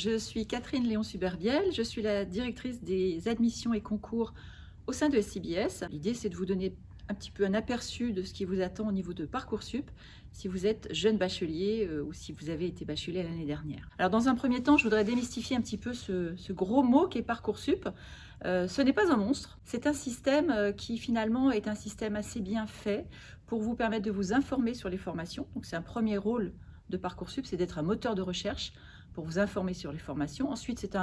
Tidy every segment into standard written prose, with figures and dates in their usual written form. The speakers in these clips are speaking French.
Je suis Catherine Léon-Suberbiel, je suis la directrice des admissions et concours au sein de SCBS. L'idée, c'est de vous donner un petit peu un aperçu de ce qui vous attend au niveau de Parcoursup, si vous êtes jeune bachelier ou si vous avez été bachelier l'année dernière. Alors, dans un premier temps, je voudrais démystifier un petit peu ce gros mot qu'est Parcoursup. Ce n'est pas un monstre, c'est un système qui finalement est un système assez bien fait pour vous permettre de vous informer sur les formations. Donc, c'est un premier rôle de Parcoursup, c'est d'être un moteur de recherche pour vous informer sur les formations. Ensuite, c'est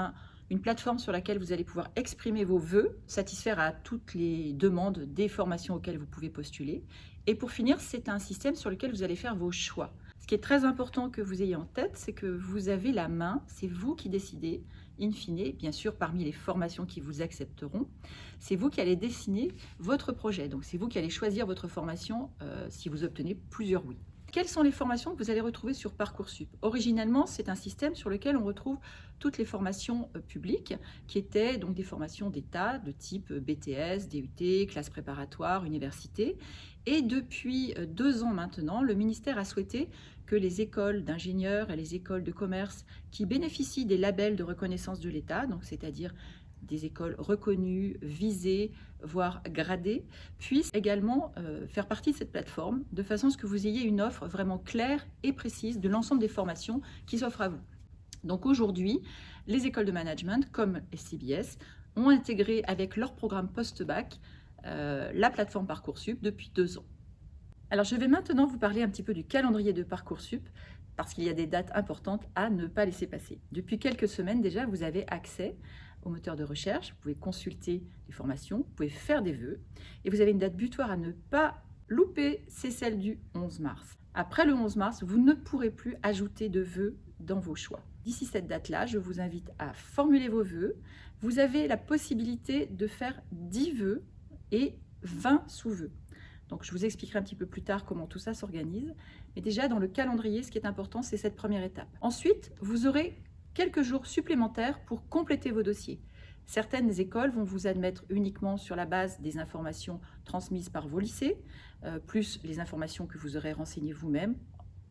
une plateforme sur laquelle vous allez pouvoir exprimer vos vœux, satisfaire à toutes les demandes des formations auxquelles vous pouvez postuler. Et pour finir, c'est un système sur lequel vous allez faire vos choix. Ce qui est très important que vous ayez en tête, c'est que vous avez la main, c'est vous qui décidez, in fine, bien sûr, parmi les formations qui vous accepteront, c'est vous qui allez dessiner votre projet. Donc, c'est vous qui allez choisir votre formation si vous obtenez plusieurs oui. Quelles sont les formations que vous allez retrouver sur Parcoursup? Originellement, c'est un système sur lequel on retrouve toutes les formations publiques, qui étaient donc des formations d'État de type BTS, DUT, classe préparatoire, université. Et depuis 2 ans maintenant, le ministère a souhaité que les écoles d'ingénieurs et les écoles de commerce qui bénéficient des labels de reconnaissance de l'État, donc c'est-à-dire des écoles reconnues, visées, voire gradées, puissent également faire partie de cette plateforme, de façon à ce que vous ayez une offre vraiment claire et précise de l'ensemble des formations qui s'offrent à vous. Donc aujourd'hui, les écoles de management, comme SCBS, ont intégré avec leur programme post-bac la plateforme Parcoursup depuis 2 ans. Alors je vais maintenant vous parler un petit peu du calendrier de Parcoursup, parce qu'il y a des dates importantes à ne pas laisser passer. Depuis quelques semaines déjà, vous avez accès au moteur de recherche, vous pouvez consulter les formations, vous pouvez faire des vœux, et vous avez une date butoir à ne pas louper, c'est celle du 11 mars. Après le 11 mars, vous ne pourrez plus ajouter de vœux dans vos choix. D'ici cette date-là, je vous invite à formuler vos vœux. Vous avez la possibilité de faire 10 vœux et 20 sous-vœux. Donc, je vous expliquerai un petit peu plus tard comment tout ça s'organise. Mais déjà, dans le calendrier, ce qui est important, c'est cette première étape. Ensuite, vous aurez quelques jours supplémentaires pour compléter vos dossiers. Certaines écoles vont vous admettre uniquement sur la base des informations transmises par vos lycées, plus les informations que vous aurez renseignées vous-même,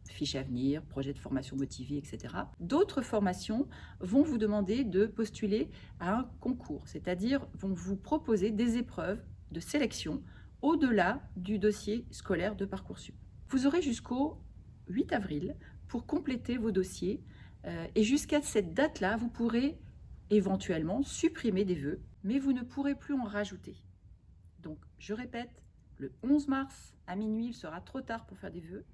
fiche à venir, projet de formation motivé, etc. D'autres formations vont vous demander de postuler à un concours, c'est-à-dire vont vous proposer des épreuves de sélection au-delà du dossier scolaire de Parcoursup. Vous aurez jusqu'au 8 avril pour compléter vos dossiers et jusqu'à cette date-là, vous pourrez éventuellement supprimer des vœux, mais vous ne pourrez plus en rajouter. Donc, je répète, le 11 mars à minuit, il sera trop tard pour faire des vœux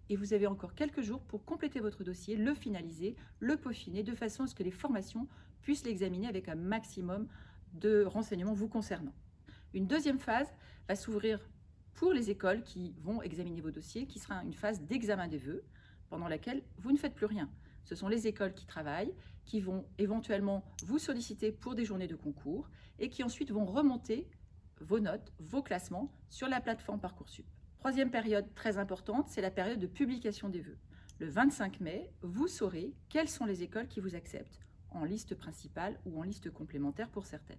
et vous avez encore quelques jours pour compléter votre dossier, le finaliser, le peaufiner, de façon à ce que les formations puissent l'examiner avec un maximum de renseignements vous concernant. Une deuxième phase va s'ouvrir pour les écoles qui vont examiner vos dossiers, qui sera une phase d'examen des vœux, pendant laquelle vous ne faites plus rien. Ce sont les écoles qui travaillent, qui vont éventuellement vous solliciter pour des journées de concours et qui ensuite vont remonter vos notes, vos classements sur la plateforme Parcoursup. Troisième période très importante, c'est la période de publication des vœux. Le 25 mai, vous saurez quelles sont les écoles qui vous acceptent, en liste principale ou en liste complémentaire pour certaines.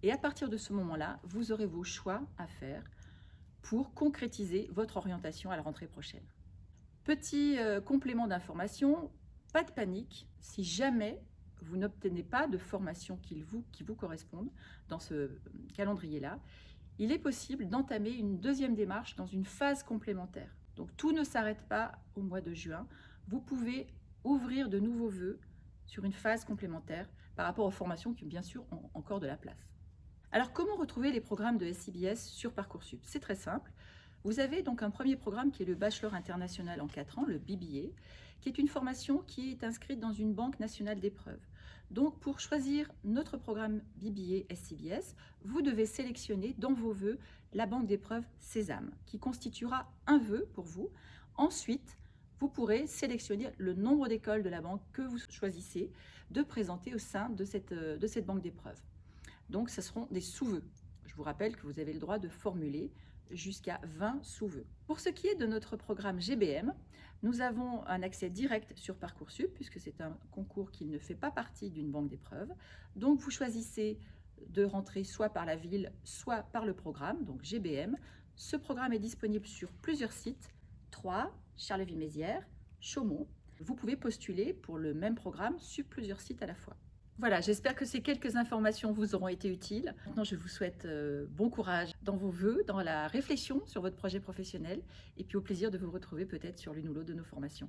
Et à partir de ce moment-là, vous aurez vos choix à faire pour concrétiser votre orientation à la rentrée prochaine. Petit complément d'information, pas de panique, si jamais vous n'obtenez pas de formation qui vous corresponde dans ce calendrier-là, il est possible d'entamer une deuxième démarche dans une phase complémentaire. Donc tout ne s'arrête pas au mois de juin, vous pouvez ouvrir de nouveaux vœux sur une phase complémentaire par rapport aux formations qui, bien sûr, ont encore de la place. Alors, comment retrouver les programmes de SCBS sur Parcoursup? C'est très simple. Vous avez donc un premier programme qui est le Bachelor international en 4 ans, le BBA, qui est une formation qui est inscrite dans une banque nationale d'épreuves. Donc, pour choisir notre programme BBA SCBS, vous devez sélectionner dans vos vœux la banque d'épreuves Sésame, qui constituera un vœu pour vous. Ensuite, vous pourrez sélectionner le nombre d'écoles de la banque que vous choisissez de présenter au sein de cette banque d'épreuves. Donc, ce seront des sous-vœux. Je vous rappelle que vous avez le droit de formuler jusqu'à 20 sous-vœux. Pour ce qui est de notre programme GBM, nous avons un accès direct sur Parcoursup, puisque c'est un concours qui ne fait pas partie d'une banque d'épreuves. Donc, vous choisissez de rentrer soit par la ville, soit par le programme, donc GBM. Ce programme est disponible sur plusieurs sites, Troyes, Charleville-Mézières, Chaumont. vous pouvez postuler pour le même programme sur plusieurs sites à la fois. Voilà, j'espère que ces quelques informations vous auront été utiles. Maintenant, je vous souhaite bon courage dans vos vœux, dans la réflexion sur votre projet professionnel, et puis au plaisir de vous retrouver peut-être sur l'une ou l'autre de nos formations.